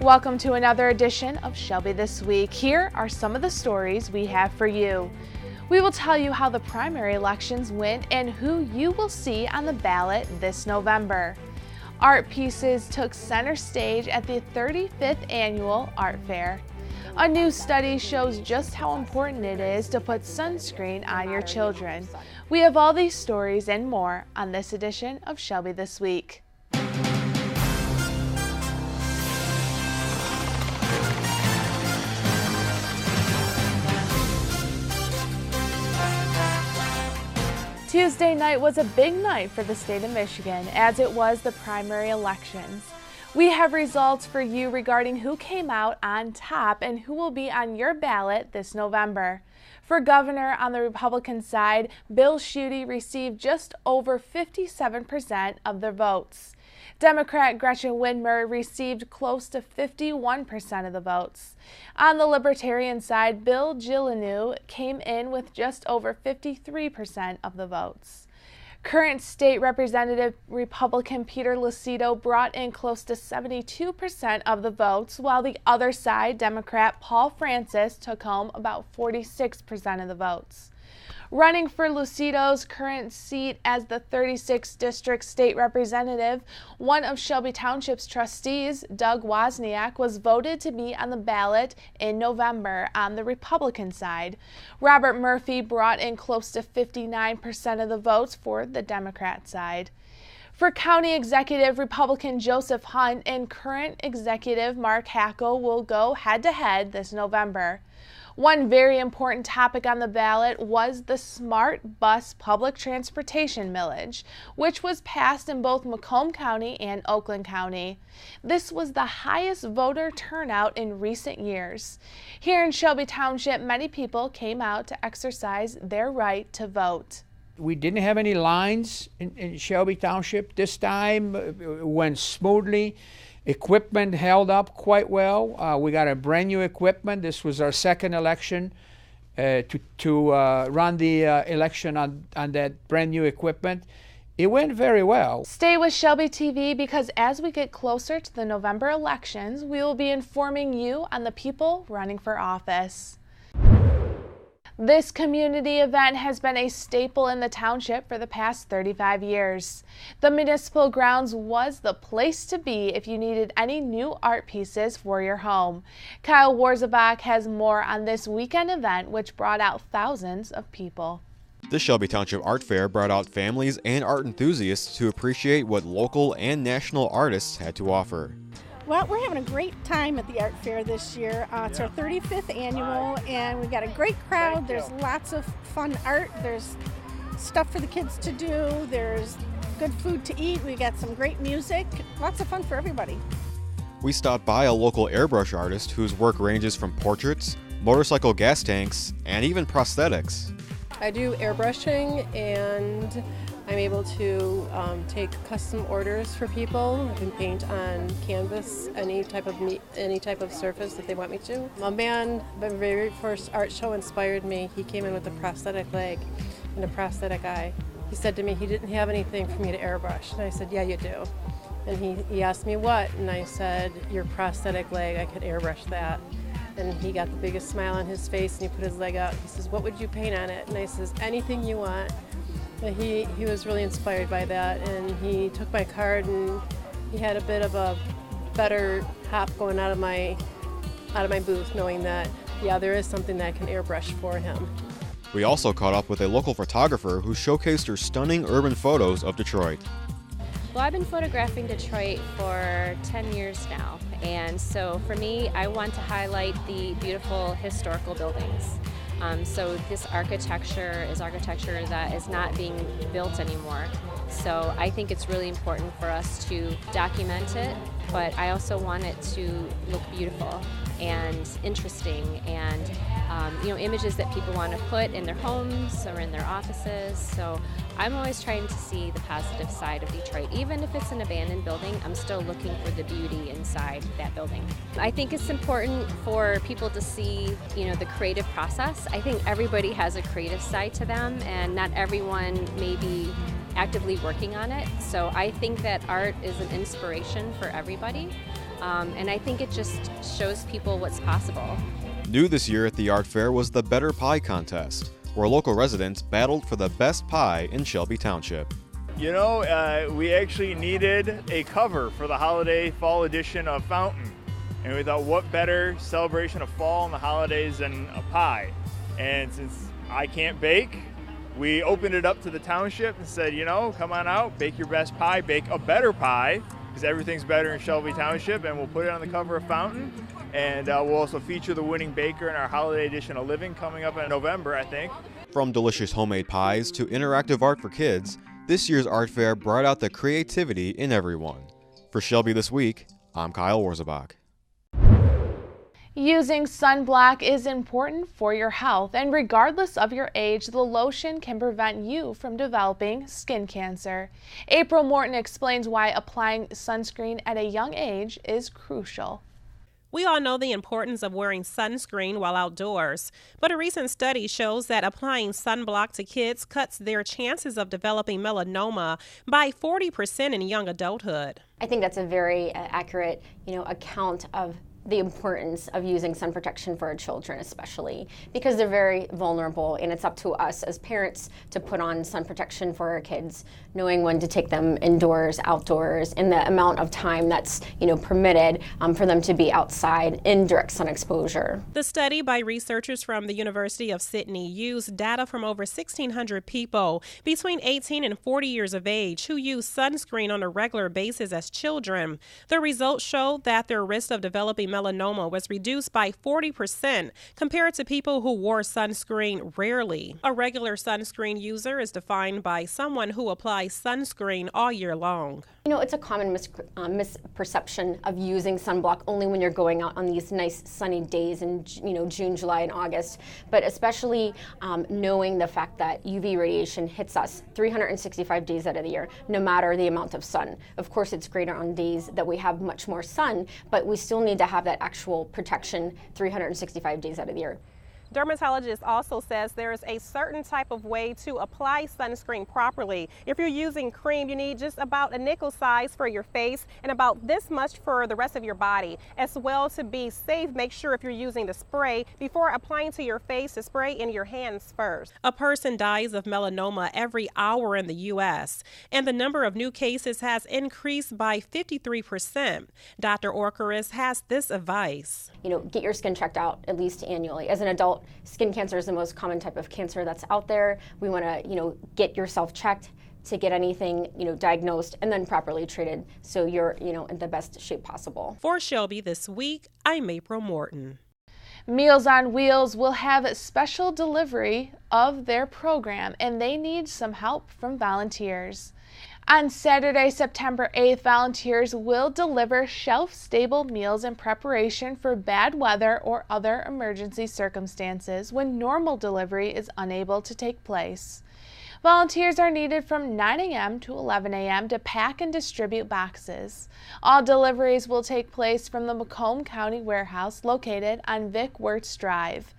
Welcome to another edition of Shelby This Week. Here are some of the stories we have for you. We will tell you how the primary elections went and who you will see on the ballot this November. Art pieces took center stage at the 35th Annual Art Fair. A new study shows just how important it is to put sunscreen on your children. We have all these stories and more on this edition of Shelby This Week. Tuesday night was a big night for the state of Michigan, as it was the primary elections. We have results for you regarding who came out on top and who will be on your ballot this November. For governor on the Republican side, Bill Shelby received just over 57% of the votes. Democrat Gretchen Whitmer received close to 51% of the votes. On the Libertarian side, Bill Gillineau came in with just over 53% of the votes. Current state representative Republican Peter Lucido brought in close to 72% of the votes, while the other side, Democrat Paul Francis, took home about 46% of the votes. Running for Lucido's current seat as the 36th District State Representative, one of Shelby Township's trustees, Doug Wozniak, was voted to be on the ballot in November on the Republican side. Robert Murphy brought in close to 59% of the votes for the Democrat side. For County Executive, Republican Joseph Hunt and current Executive Mark Hackle will go head-to-head this November. One very important topic on the ballot was the Smart Bus Public Transportation Millage, which was passed in both Macomb County and Oakland County. This was the highest voter turnout in recent years. Here in Shelby Township, many people came out to exercise their right to vote. We didn't have any lines in Shelby Township this time. It went smoothly. Equipment held up quite well. We got a brand new equipment. This was our second election to run the election on that brand new equipment. It went very well. Stay with Shelby TV because as we get closer to the November elections, we will be informing you on the people running for office. This community event has been a staple in the township for the past 35 years. The municipal grounds was the place to be if you needed any new art pieces for your home. Kyle Warzabach has more on this weekend event, which brought out thousands of people. The Shelby Township Art Fair brought out families and art enthusiasts to appreciate what local and national artists had to offer. Well, we're having a great time at the art fair this year. It's our 35th annual, and we've got a great crowd. There's lots of fun art. There's stuff for the kids to do. There's good food to eat. We got some great music. Lots of fun for everybody. We stopped by a local airbrush artist whose work ranges from portraits, motorcycle gas tanks, and even prosthetics. I do airbrushing, and I'm able to take custom orders for people. I can paint on canvas any type of surface that they want me to. A man, the very first art show inspired me. He came in with a prosthetic leg and a prosthetic eye. He said to me he didn't have anything for me to airbrush, and I said, yeah, you do. And he asked me what, and I said, your prosthetic leg, I could airbrush that. And he got the biggest smile on his face, and he put his leg out. He says, what would you paint on it? And I says, anything you want. And he was really inspired by that, and he took my card, and he had a bit of a better hop going out of my booth, knowing that, yeah, there is something that I can airbrush for him. We also caught up with a local photographer who showcased her stunning urban photos of Detroit. Well, I've been photographing Detroit for 10 years now, and so for me, I want to highlight the beautiful historical buildings. So this architecture is architecture that is not being built anymore. So I think it's really important for us to document it, but I also want it to look beautiful and interesting and images that people want to put in their homes or in their offices. So I'm always trying to see the positive side of Detroit. Even if it's an abandoned building, I'm still looking for the beauty inside that building. I think it's important for people to see, the creative process. I think everybody has a creative side to them, and not everyone maybe actively working on it. So I think that art is an inspiration for everybody, and I think it just shows people what's possible. New this year at the art fair was the Better Pie Contest, where local residents battled for the best pie in Shelby Township. You know, we actually needed a cover for the holiday fall edition of Fountain. And we thought, what better celebration of fall and the holidays than a pie? And since I can't bake, we opened it up to the township and said, you know, come on out, bake your best pie, bake a better pie, because everything's better in Shelby Township, and we'll put it on the cover of Fountain. And we'll also feature the winning baker in our holiday edition of Living coming up in November, I think. From delicious homemade pies to interactive art for kids, this year's art fair brought out the creativity in everyone. For Shelby This Week, I'm Kyle Warzebach. Using sunblock is important for your health, and regardless of your age, the lotion can prevent you from developing skin cancer. April Morton explains why applying sunscreen at a young age is crucial. We all know the importance of wearing sunscreen while outdoors, but a recent study shows that applying sunblock to kids cuts their chances of developing melanoma by 40% in young adulthood. I think that's a very accurate, account of the importance of using sun protection for our children, especially because they're very vulnerable, and it's up to us as parents to put on sun protection for our kids, knowing when to take them indoors, outdoors, and the amount of time that's permitted for them to be outside in direct sun exposure. The study by researchers from the University of Sydney used data from over 1,600 people between 18 and 40 years of age who use sunscreen on a regular basis as children. The results showed that their risk of developing melanoma was reduced by 40% compared to people who wore sunscreen rarely. A regular sunscreen user is defined by someone who applies sunscreen all year long. It's a common misperception of using sunblock only when you're going out on these nice sunny days in June, July, and August, but especially knowing the fact that UV radiation hits us 365 days out of the year, no matter the amount of sun. Of course, it's greater on days that we have much more sun, but we still need to have that actual protection 365 days out of the year. Dermatologist also says there is a certain type of way to apply sunscreen properly. If you're using cream, you need just about a nickel size for your face and about this much for the rest of your body. As well, to be safe, make sure if you're using the spray, before applying to your face, to spray in your hands first. A person dies of melanoma every hour in the U.S., and the number of new cases has increased by 53%. Dr. Orkeris has this advice. Get your skin checked out at least annually. As an adult, skin cancer is the most common type of cancer that's out there. We want to, get yourself checked to get anything, diagnosed and then properly treated so you're, in the best shape possible. For Shelby This Week, I'm April Morton. Meals on Wheels will have a special delivery of their program, and they need some help from volunteers. On Saturday, September 8th, volunteers will deliver shelf-stable meals in preparation for bad weather or other emergency circumstances when normal delivery is unable to take place. Volunteers are needed from 9 a.m. to 11 a.m. to pack and distribute boxes. All deliveries will take place from the Macomb County Warehouse located on Vic Wirtz Drive.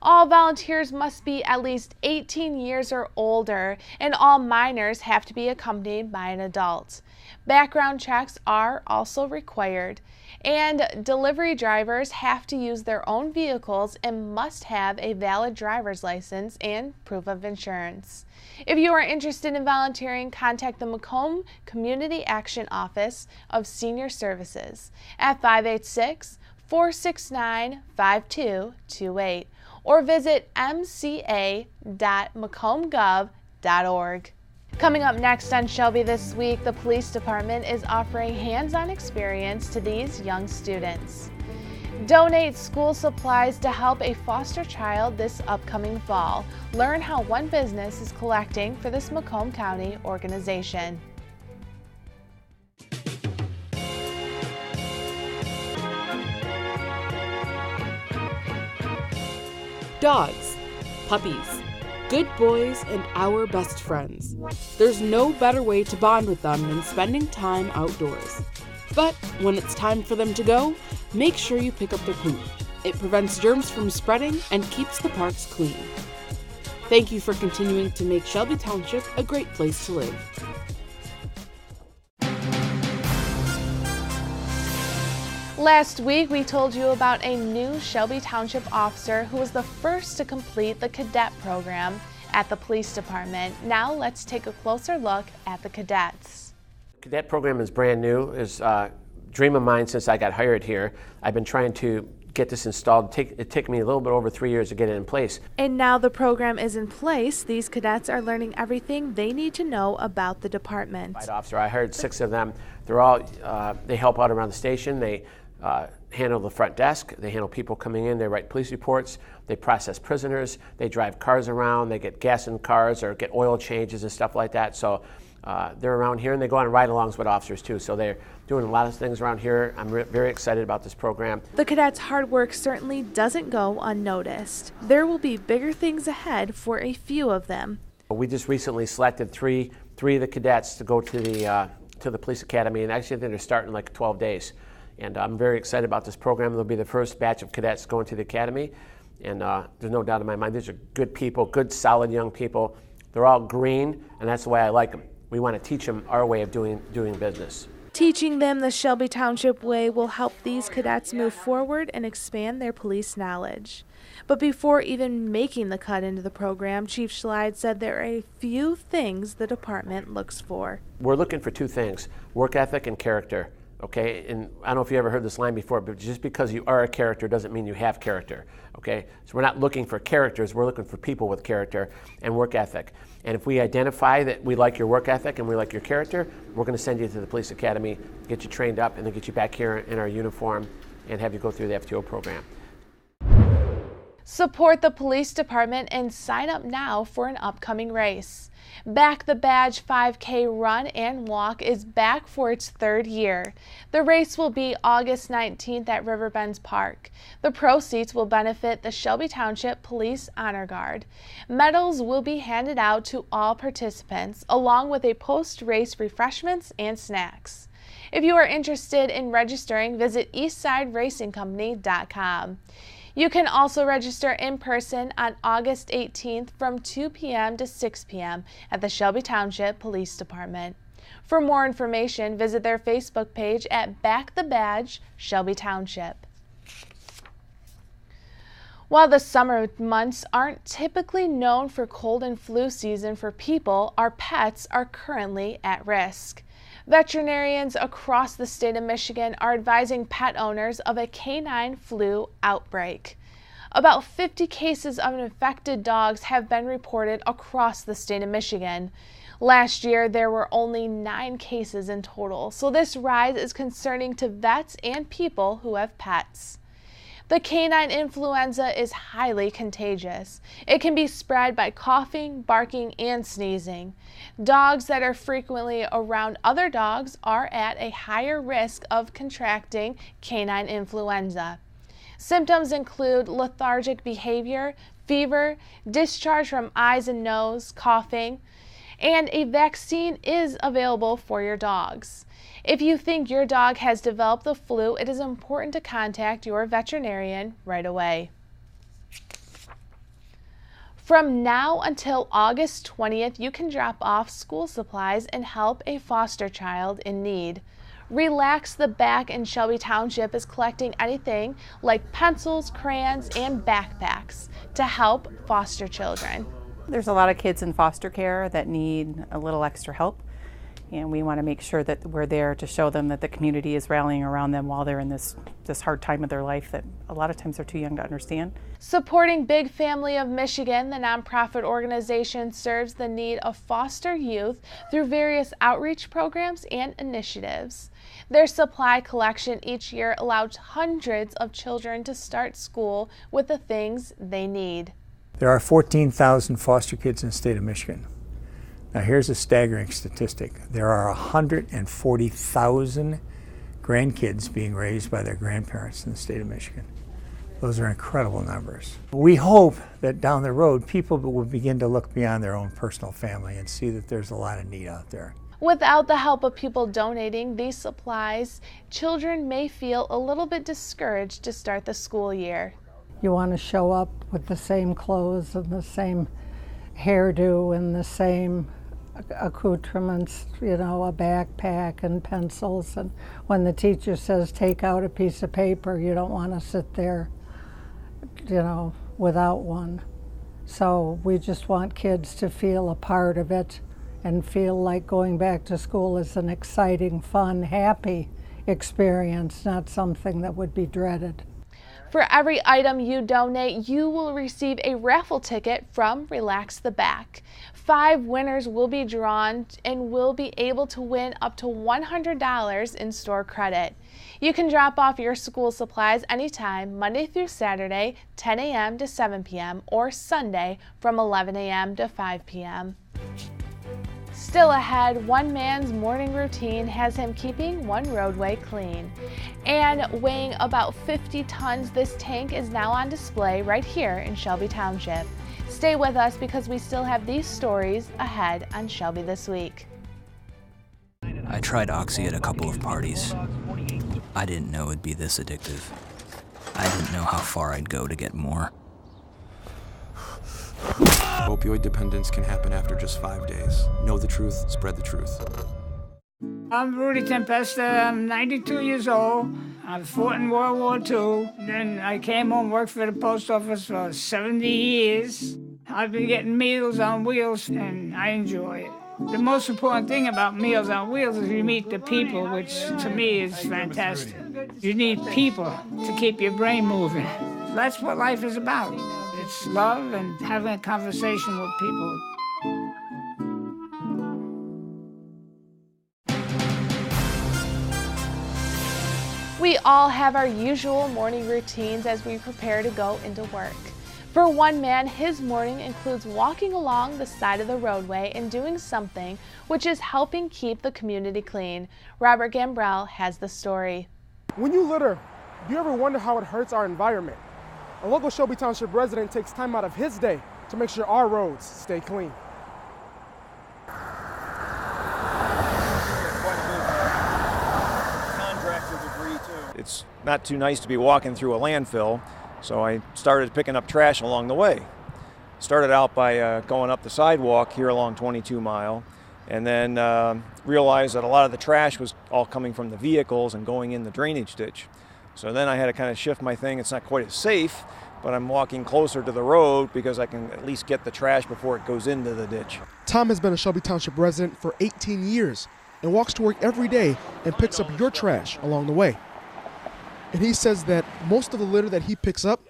All volunteers must be at least 18 years or older, and all minors have to be accompanied by an adult. Background checks are also required, and delivery drivers have to use their own vehicles and must have a valid driver's license and proof of insurance. If you are interested in volunteering, contact the Macomb Community Action Office of Senior Services at 586-469-5228. or visit mca.macombgov.org. Coming up next on Shelby This Week, the police department is offering hands-on experience to these young students. Donate school supplies to help a foster child this upcoming fall. Learn how one business is collecting for this Macomb County organization. Dogs, puppies, good boys, and our best friends. There's no better way to bond with them than spending time outdoors. But when it's time for them to go, make sure you pick up their poop. It prevents germs from spreading and keeps the parks clean. Thank you for continuing to make Shelby Township a great place to live. Last week, we told you about a new Shelby Township officer who was the first to complete the cadet program at the police department. Now let's take a closer look at the cadets. Cadet program is brand new. It's a dream of mine since I got hired here. I've been trying to get this installed. It took me a little bit over 3 years to get it in place. And now the program is in place. These cadets are learning everything they need to know about the department. Officer, I hired 6 of them. They're all, they help out around the station. They handle the front desk. They handle people coming in. They write police reports. They process prisoners. They drive cars around. They get gas in cars or get oil changes and stuff like that. So they're around here, and they go on ride-alongs with officers too. So they're doing a lot of things around here. I'm very excited about this program. The cadets' hard work certainly doesn't go unnoticed. There will be bigger things ahead for a few of them. We just recently selected three of the cadets to go to the police academy, and actually I think they're starting in like 12 days. And I'm very excited about this program. They'll be the first batch of cadets going to the academy. And there's no doubt in my mind, these are good people, good, solid young people. They're all green, and that's the way I like them. We want to teach them our way of doing business. Teaching them the Shelby Township way will help these cadets move forward and expand their police knowledge. But before even making the cut into the program, Chief Schlide said there are a few things the department looks for. We're looking for 2 things, work ethic and character. Okay, and I don't know if you ever heard this line before, but just because you are a character doesn't mean you have character. Okay, so we're not looking for characters, we're looking for people with character and work ethic. And if we identify that we like your work ethic and we like your character, we're going to send you to the police academy, get you trained up, and then get you back here in our uniform and have you go through the FTO program. Support the police department and sign up now for an upcoming race. Back the Badge 5K Run and Walk is back for its 3rd year. The race will be August 19th at Riverbends Park. The proceeds will benefit the Shelby Township Police Honor Guard. Medals will be handed out to all participants, along with a post-race refreshments and snacks. If you are interested in registering, visit eastsideracingcompany.com. You can also register in person on August 18th from 2 p.m. to 6 p.m. at the Shelby Township Police Department. For more information, visit their Facebook page at Back the Badge, Shelby Township. While the summer months aren't typically known for cold and flu season for people, our pets are currently at risk. Veterinarians across the state of Michigan are advising pet owners of a canine flu outbreak. About 50 cases of infected dogs have been reported across the state of Michigan. Last year, there were only 9 cases in total, so this rise is concerning to vets and people who have pets. The canine influenza is highly contagious. It can be spread by coughing, barking, and sneezing. Dogs that are frequently around other dogs are at a higher risk of contracting canine influenza. Symptoms include lethargic behavior, fever, discharge from eyes and nose, coughing, and a vaccine is available for your dogs. If you think your dog has developed the flu, it is important to contact your veterinarian right away. From now until August 20th, you can drop off school supplies and help a foster child in need. Relax the Back in Shelby Township is collecting anything like pencils, crayons, and backpacks to help foster children. There's a lot of kids in foster care that need a little extra help, and we want to make sure that we're there to show them that the community is rallying around them while they're in this hard time of their life that a lot of times they're too young to understand. Supporting Big Family of Michigan, the nonprofit organization serves the need of foster youth through various outreach programs and initiatives. Their supply collection each year allows hundreds of children to start school with the things they need. There are 14,000 foster kids in the state of Michigan. Now here's a staggering statistic. There are 140,000 grandkids being raised by their grandparents in the state of Michigan. Those are incredible numbers. We hope that down the road people will begin to look beyond their own personal family and see that there's a lot of need out there. Without the help of people donating these supplies, children may feel a little bit discouraged to start the school year. You want to show up with the same clothes and the same hairdo and the same accoutrements, you know, a backpack and pencils. And when the teacher says take out a piece of paper, you don't want to sit there, you know, without one. So we just want kids to feel a part of it and feel like going back to school is an exciting, fun, happy experience, not something that would be dreaded. For every item you donate, you will receive a raffle ticket from Relax the Back. 5 winners will be drawn and will be able to win up to $100 in store credit. You can drop off your school supplies anytime, Monday through Saturday, 10 a.m. to 7 p.m. or Sunday from 11 a.m. to 5 p.m. Still ahead, one man's morning routine has him keeping one roadway clean. And weighing about 50 tons, this tank is now on display right here in Shelby Township. Stay with us because we still have these stories ahead on Shelby This Week. I tried Oxy at a couple of parties. I didn't know it'd be this addictive. I didn't know how far I'd go to get more. Opioid dependence can happen after just 5 days. Know the truth, spread the truth. I'm Rudy Tempesta. I'm 92 years old. I fought in World War II. Then I came home, worked for the post office for 70 years. I've been getting Meals on Wheels, and I enjoy it. The most important thing about Meals on Wheels is you meet the people, which to me is fantastic. You need people to keep your brain moving. That's what life is about. It's love and having a conversation with people. We all have our usual morning routines as we prepare to go into work. For one man, his morning includes walking along the side of the roadway and doing something which is helping keep the community clean. Robert Gambrell has the story. When you litter, do you ever wonder how it hurts our environment? A local Shelby Township resident takes time out of his day to make sure our roads stay clean. It's not too nice to be walking through a landfill, so I started picking up trash along the way. Started out by going up the sidewalk here along 22 Mile, and then realized that a lot of the trash was all coming from the vehicles and going in the drainage ditch. So then I had to kind of shift my thing. It's not quite as safe, but I'm walking closer to the road because I can at least get the trash before it goes into the ditch. Tom has been a Shelby Township resident for 18 years and walks to work every day and picks up your trash along the way. And he says that most of the litter that he picks up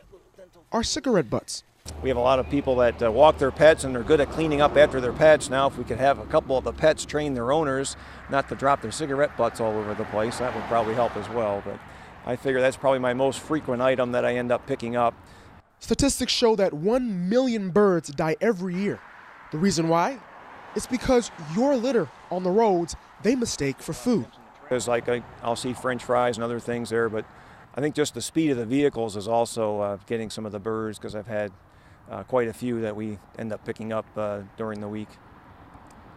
are cigarette butts. We have a lot of people that walk their pets and they're good at cleaning up after their pets. Now, if we could have a couple of the pets train their owners not to drop their cigarette butts all over the place, that would probably help as well. But I figure that's probably my most frequent item that I end up picking up. Statistics show that 1 million birds die every year. The reason why? It's because your litter on the roads, they mistake for food. Because like I'll see French fries and other things there, but I think just the speed of the vehicles is also getting some of the birds, because I've had quite a few that we end up picking up during the week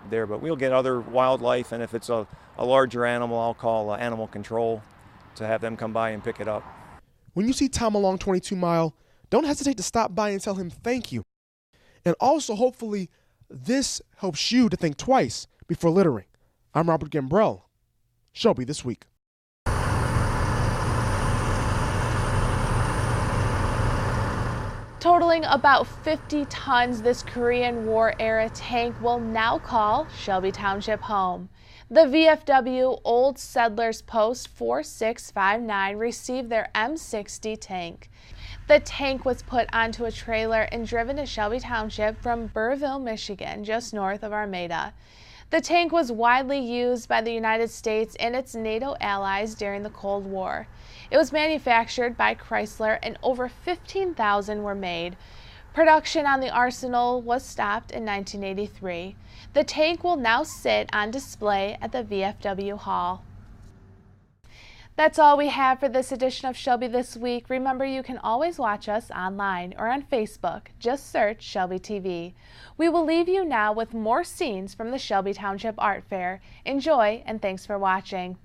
there. But we'll get other wildlife, and if it's a larger animal, I'll call animal control to have them come by and pick it up. When you see Tom along 22 Mile, don't hesitate to stop by and tell him thank you. And also, hopefully, this helps you to think twice before littering. I'm Robert Gambrell, Shelby This Week. Totaling about 50 tons, this Korean War-era tank will now call Shelby Township home. The VFW Old Settlers Post 4659 received their M60 tank. The tank was put onto a trailer and driven to Shelby Township from Burrillville, Michigan, just north of Armada. The tank was widely used by the United States and its NATO allies during the Cold War. It was manufactured by Chrysler and over 15,000 were made. Production on the Arsenal was stopped in 1983. The tank will now sit on display at the VFW Hall. That's all we have for this edition of Shelby This Week. Remember, you can always watch us online or on Facebook. Just search Shelby TV. We will leave you now with more scenes from the Shelby Township Art Fair. Enjoy, and thanks for watching.